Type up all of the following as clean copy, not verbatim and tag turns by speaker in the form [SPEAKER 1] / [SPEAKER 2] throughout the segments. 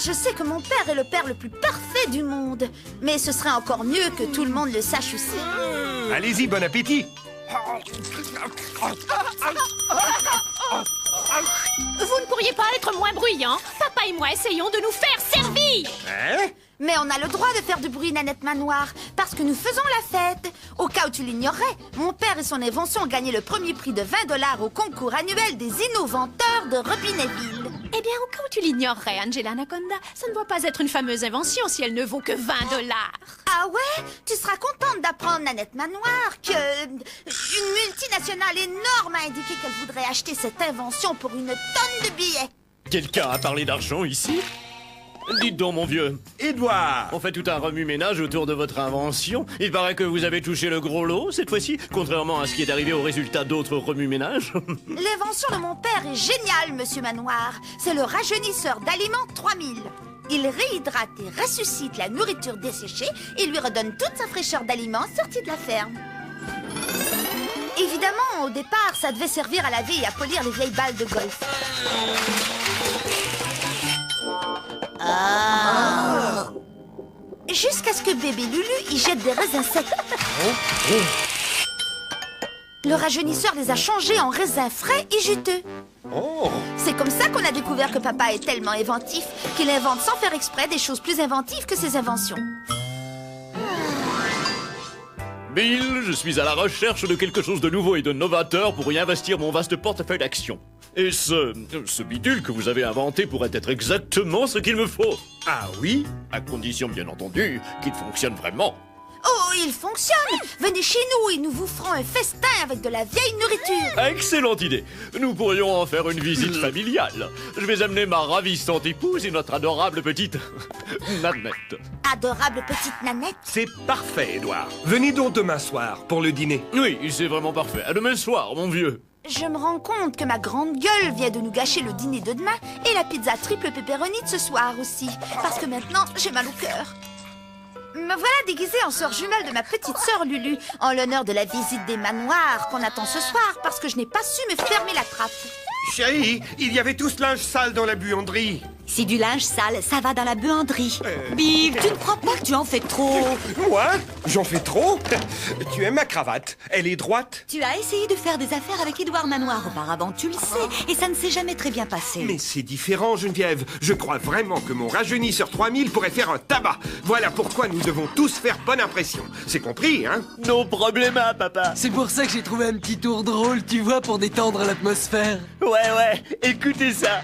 [SPEAKER 1] je sais que mon père est le père le plus parfait du monde. Mais ce serait encore mieux que tout le monde le sache aussi.
[SPEAKER 2] Allez-y, bon appétit.
[SPEAKER 3] Vous ne pourriez pas être moins bruyant? Papa et moi essayons de nous faire servir.
[SPEAKER 2] Hein?
[SPEAKER 1] Mais on a le droit de faire du bruit, Nanette Manoir, parce que nous faisons la fête. Au cas où tu l'ignorais, mon père et son invention ont gagné le premier prix de 20 $ au concours annuel des innoventeurs de Robinetville.
[SPEAKER 3] Eh bien, au cas où tu l'ignorerais, Angela Anaconda, ça ne doit pas être une fameuse invention si elle ne vaut que 20 $.
[SPEAKER 1] Ah ouais? Tu seras contente d'apprendre, Nanette Manoir, que une multinationale énorme a indiqué qu'elle voudrait acheter cette invention pour une tonne de billets.
[SPEAKER 4] Quelqu'un a parlé d'argent ici? Dites donc, mon vieux,
[SPEAKER 2] Édouard!
[SPEAKER 4] on fait tout un remue-ménage autour de votre invention. Il paraît que vous avez touché le gros lot cette fois-ci, contrairement à ce qui est arrivé au résultat d'autres remue-ménages.
[SPEAKER 1] L'invention de mon père est géniale, Monsieur Manoir. C'est le rajeunisseur d'aliments 3000. Il réhydrate et ressuscite la nourriture desséchée et lui redonne toute sa fraîcheur d'aliments sortis de la ferme. Évidemment, au départ, ça devait servir à laver et à polir les vieilles balles de golf. Jusqu'à ce que bébé Lulu y jette des raisins secs. Le rajeunisseur les a changés en raisins frais et juteux. C'est comme ça qu'on a découvert que papa est tellement inventif qu'il invente sans faire exprès des choses plus inventives que ses inventions.
[SPEAKER 4] Bill, je suis à la recherche de quelque chose de nouveau et de novateur pour y investir mon vaste portefeuille d'actions. Et ce bidule que vous avez inventé pourrait être exactement ce qu'il me faut.
[SPEAKER 2] Ah oui?
[SPEAKER 4] À condition, bien entendu, qu'il fonctionne vraiment.
[SPEAKER 1] Oh, il fonctionne! Venez chez nous et nous vous ferons un festin avec de la vieille nourriture.
[SPEAKER 4] Excellente idée. Nous pourrions en faire une visite familiale. Je vais amener ma ravissante épouse et notre adorable petite Nanette.
[SPEAKER 1] Adorable petite Nanette.
[SPEAKER 2] C'est parfait, Édouard. Venez donc demain soir pour le dîner.
[SPEAKER 4] Oui, c'est vraiment parfait. À demain soir, mon vieux.
[SPEAKER 1] Je me rends compte que ma grande gueule vient de nous gâcher le dîner de demain et la pizza triple pepperoni de ce soir aussi. Parce que maintenant, j'ai mal au cœur. Me voilà déguisée en sœur jumelle de ma petite sœur Lulu, en l'honneur de la visite des manoirs qu'on attend ce soir, parce que je n'ai pas su me fermer la trappe.
[SPEAKER 2] Chérie, il y avait tout ce linge sale dans la buanderie.
[SPEAKER 5] Si du linge sale, ça va dans la buanderie. Bill, tu ne crois pas que tu en fais trop?
[SPEAKER 2] Moi? J'en fais trop? Tu aimes ma cravate? Elle est droite?
[SPEAKER 5] Tu as essayé de faire des affaires avec Édouard Manoir auparavant, tu le sais, et ça ne s'est jamais très bien passé.
[SPEAKER 2] Mais c'est différent, Geneviève. Je crois vraiment que mon rajeunisseur 3000 pourrait faire un tabac. Voilà pourquoi nous devons tous faire bonne impression. C'est compris, hein?
[SPEAKER 4] No problema, papa.
[SPEAKER 6] C'est pour ça que j'ai trouvé un petit tour drôle, tu vois, pour détendre l'atmosphère.
[SPEAKER 4] Ouais, écoutez ça.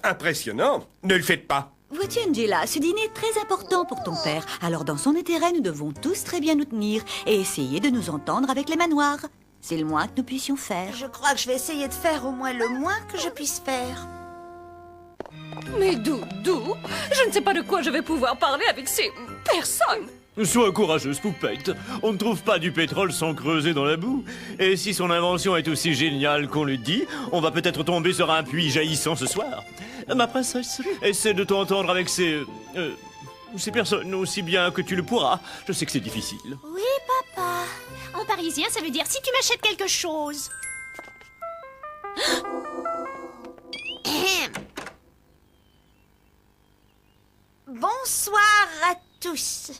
[SPEAKER 2] Impressionnant. Ne le faites pas.
[SPEAKER 5] Vois-tu, Angela, ce dîner est très important pour ton père. Alors, dans son intérêt, nous devons tous très bien nous tenir et essayer de nous entendre avec les manoirs. C'est le moins que nous puissions faire.
[SPEAKER 1] Je crois que je vais essayer de faire au moins le moins que je puisse faire.
[SPEAKER 3] Mais Doudou, je ne sais pas de quoi je vais pouvoir parler avec ces personnes.
[SPEAKER 4] Sois courageuse, Poupette. On ne trouve pas du pétrole sans creuser dans la boue. Et si son invention est aussi géniale qu'on le dit, on va peut-être tomber sur un puits jaillissant ce soir. Ma princesse, essaie de t'entendre avec ces personnes aussi bien que tu le pourras. Je sais que c'est difficile.
[SPEAKER 3] Oui, papa. En parisien, ça veut dire si tu m'achètes quelque chose.
[SPEAKER 1] Bonsoir à tous.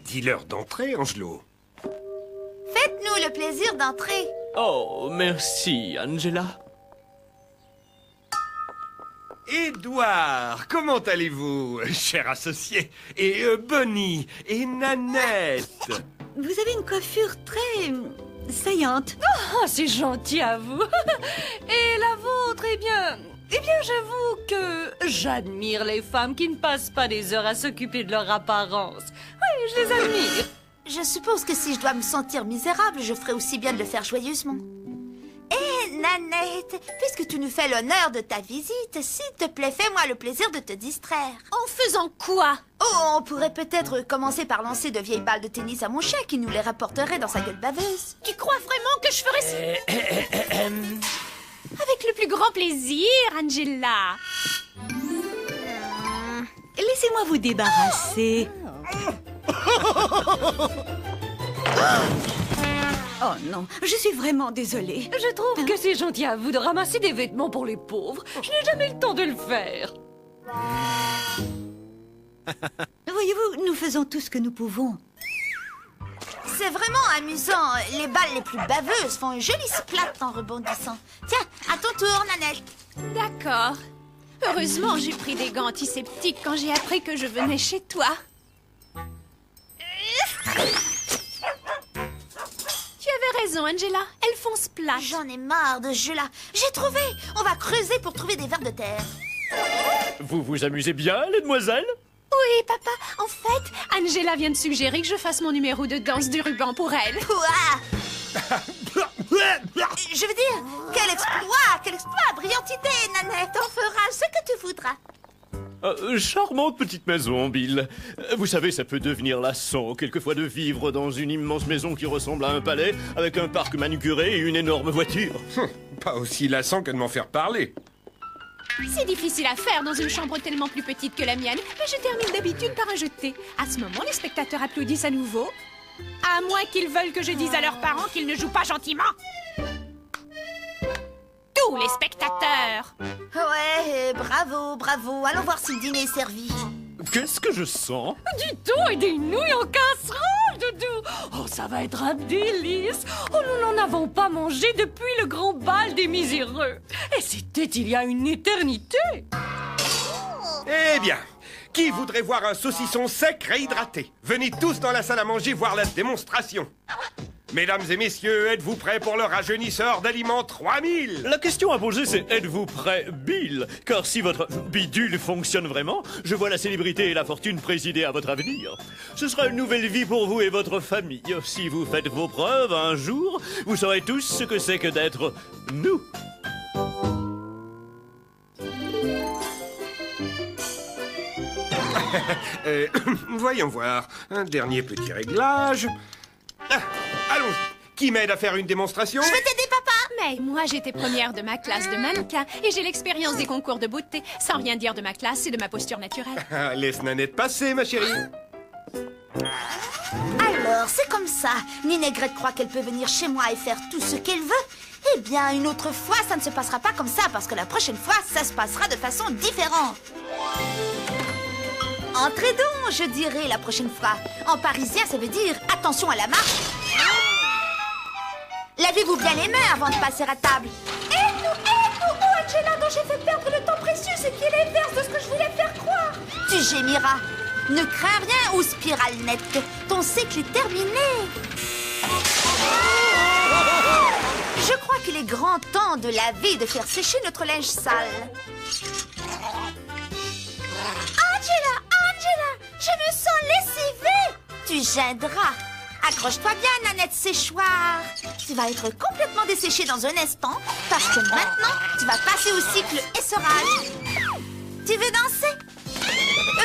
[SPEAKER 2] Dis-leur d'entrer, Angelo.
[SPEAKER 1] Faites-nous le plaisir d'entrer.
[SPEAKER 4] Oh, merci, Angela.
[SPEAKER 2] Édouard, comment allez-vous, cher associé? Et Bonnie, et Nanette.
[SPEAKER 5] Vous avez une coiffure très saillante.
[SPEAKER 3] Oh, c'est gentil à vous. Et la vôtre, eh bien, j'avoue que j'admire les femmes qui ne passent pas des heures à s'occuper de leur apparence. Oui, je les admire.
[SPEAKER 1] Je suppose que si je dois me sentir misérable, je ferai aussi bien de le faire joyeusement. Eh, Nanette, puisque tu nous fais l'honneur de ta visite, s'il te plaît, fais-moi le plaisir de te distraire.
[SPEAKER 3] En faisant quoi?
[SPEAKER 1] Oh, on pourrait peut-être commencer par lancer de vieilles balles de tennis à mon chien qui nous les rapporterait dans sa gueule baveuse.
[SPEAKER 3] Tu crois vraiment que je ferais ça? Avec le plus grand plaisir, Angela.
[SPEAKER 5] Laissez-moi vous débarrasser. Oh non, je suis vraiment désolée.
[SPEAKER 3] Je trouve que c'est gentil à vous de ramasser des vêtements pour les pauvres. Je n'ai jamais le temps de le faire.
[SPEAKER 5] Voyez-vous, nous faisons tout ce que nous pouvons.
[SPEAKER 1] C'est vraiment amusant. Les balles les plus baveuses font une jolie splat en rebondissant. Tiens, à ton tour, Nanette.
[SPEAKER 7] D'accord. Heureusement, j'ai pris des gants antiseptiques quand j'ai appris que je venais chez toi. Tu avais raison, Angela. Elles font splash.
[SPEAKER 1] J'en ai marre de ce jeu-là. J'ai trouvé. On va creuser pour trouver des vers de terre.
[SPEAKER 4] Vous vous amusez bien, les demoiselles?
[SPEAKER 7] Oui, papa. En fait, Angela vient de suggérer que je fasse mon numéro de danse du ruban pour elle.
[SPEAKER 1] Ouah. Je veux dire, quel exploit, brillante idée, Nanette. On fera ce que tu voudras.
[SPEAKER 4] Charmante petite maison, Bill. Vous savez, ça peut devenir lassant, quelquefois, de vivre dans une immense maison qui ressemble à un palais, avec un parc manucuré et une énorme voiture.
[SPEAKER 2] Pas aussi lassant que de m'en faire parler.
[SPEAKER 7] C'est difficile à faire dans une chambre tellement plus petite que la mienne, mais je termine d'habitude par un jeté. À ce moment, les spectateurs applaudissent à nouveau. À moins qu'ils veulent que je dise à leurs parents qu'ils ne jouent pas gentiment. Tous les spectateurs.
[SPEAKER 1] Ouais, bravo, bravo. Allons voir si le dîner est servi.
[SPEAKER 4] Qu'est-ce que je sens?
[SPEAKER 3] Du thon et des nouilles en casserole, Doudou. Oh, ça va être un délice. Oh, nous n'en avons pas mangé depuis le grand bal des miséreux. Et c'était il y a une éternité.
[SPEAKER 2] Eh bien, qui voudrait voir un saucisson sec réhydraté? Venez tous dans la salle à manger voir la démonstration. Mesdames et messieurs, êtes-vous prêts pour le rajeunisseur d'aliments 3000?
[SPEAKER 4] La question à poser, c'est êtes-vous prêt, Bill? Car si votre bidule fonctionne vraiment, je vois la célébrité et la fortune présider à votre avenir. Ce sera une nouvelle vie pour vous et votre famille. Si vous faites vos preuves, un jour, vous saurez tous ce que c'est que d'être nous.
[SPEAKER 2] Voyons voir. Un dernier petit réglage. Ah, allons-y. Qui m'aide à faire une démonstration?
[SPEAKER 1] Je vais t'aider, papa.
[SPEAKER 7] Mais moi, j'étais première de ma classe de mannequin et j'ai l'expérience des concours de beauté, sans rien dire de ma classe et de ma posture naturelle.
[SPEAKER 2] Ah, laisse Nanette passer, ma chérie.
[SPEAKER 1] Alors, c'est comme ça. Ninaigrette croit qu'elle peut venir chez moi et faire tout ce qu'elle veut. Eh bien, une autre fois, ça ne se passera pas comme ça, parce que la prochaine fois, ça se passera de façon différente. Entrez donc, je dirais, la prochaine fois. En parisien, ça veut dire attention à la marche. Lavez-vous bien les mains avant de passer à table. Aide-nous, oh Angela, dont j'ai fait perdre le temps précieux, ce qui est l'inverse de ce que je voulais faire croire. Tu gémiras. Ne crains rien, ou spirale nette. Ton cycle est terminé. Je crois qu'il est grand temps de laver et de faire sécher notre linge sale. Angela, je me sens lessivée. Tu gêneras. Accroche-toi bien, Nanette Séchoir. Tu vas être complètement desséchée dans un instant, parce que maintenant, tu vas passer au cycle essorage. Tu veux danser?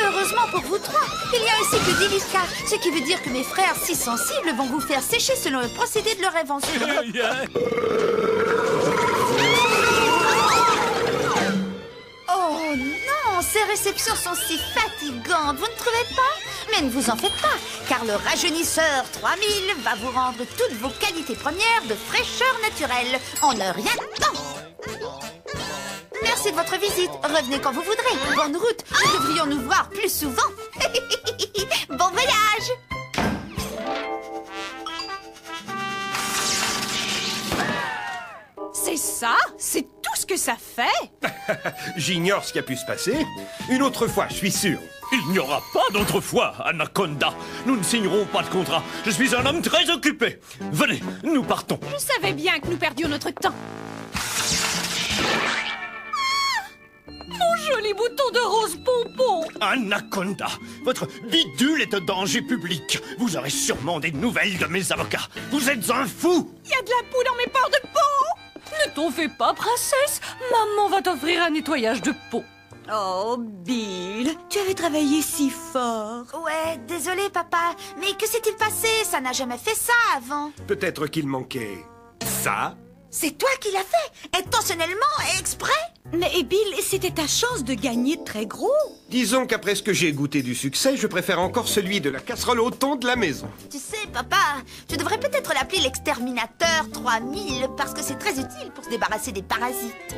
[SPEAKER 1] Heureusement pour vous trois, il y a un cycle délicat, ce qui veut dire que mes frères si sensibles vont vous faire sécher selon le procédé de leur invention. Oh non, ces réceptions sont si fatigantes, vous ne trouvez pas? Mais ne vous en faites pas, car le rajeunisseur 3000 va vous rendre toutes vos qualités premières de fraîcheur naturelle en un rien de temps. Merci de votre visite. Revenez quand vous voudrez. Bonne route. Nous devrions nous voir plus souvent. Bon voyage.
[SPEAKER 7] C'est ça? C'est tout ce que ça fait?
[SPEAKER 2] J'ignore ce qui a pu se passer. Une autre fois, je suis sûr.
[SPEAKER 4] Il n'y aura pas d'autre fois, Anaconda. Nous ne signerons pas de contrat. Je suis un homme très occupé. Venez, nous partons.
[SPEAKER 7] Je savais bien que nous perdions notre temps.
[SPEAKER 3] Mon joli bouton de rose pompon.
[SPEAKER 4] Anaconda, votre bidule est un danger public. Vous aurez sûrement des nouvelles de mes avocats. Vous êtes un fou.
[SPEAKER 7] Il y a de la poux dans mes pores de peau.
[SPEAKER 3] Ne t'en fais pas, princesse. Maman va t'offrir un nettoyage de peau.
[SPEAKER 5] Oh, Bill, tu avais travaillé si fort.
[SPEAKER 1] Ouais, désolé papa, mais que s'est-il passé? Ça n'a jamais fait ça avant.
[SPEAKER 2] Peut-être qu'il manquait ça.
[SPEAKER 1] C'est toi qui l'as fait, intentionnellement et exprès?
[SPEAKER 5] Mais Bill, c'était ta chance de gagner très gros.
[SPEAKER 2] Disons qu'après ce que j'ai goûté du succès, je préfère encore celui de la casserole au thon de la maison.
[SPEAKER 1] Tu sais, papa, tu devrais peut-être l'appeler l'exterminateur 3000 parce que c'est très utile pour se débarrasser des parasites.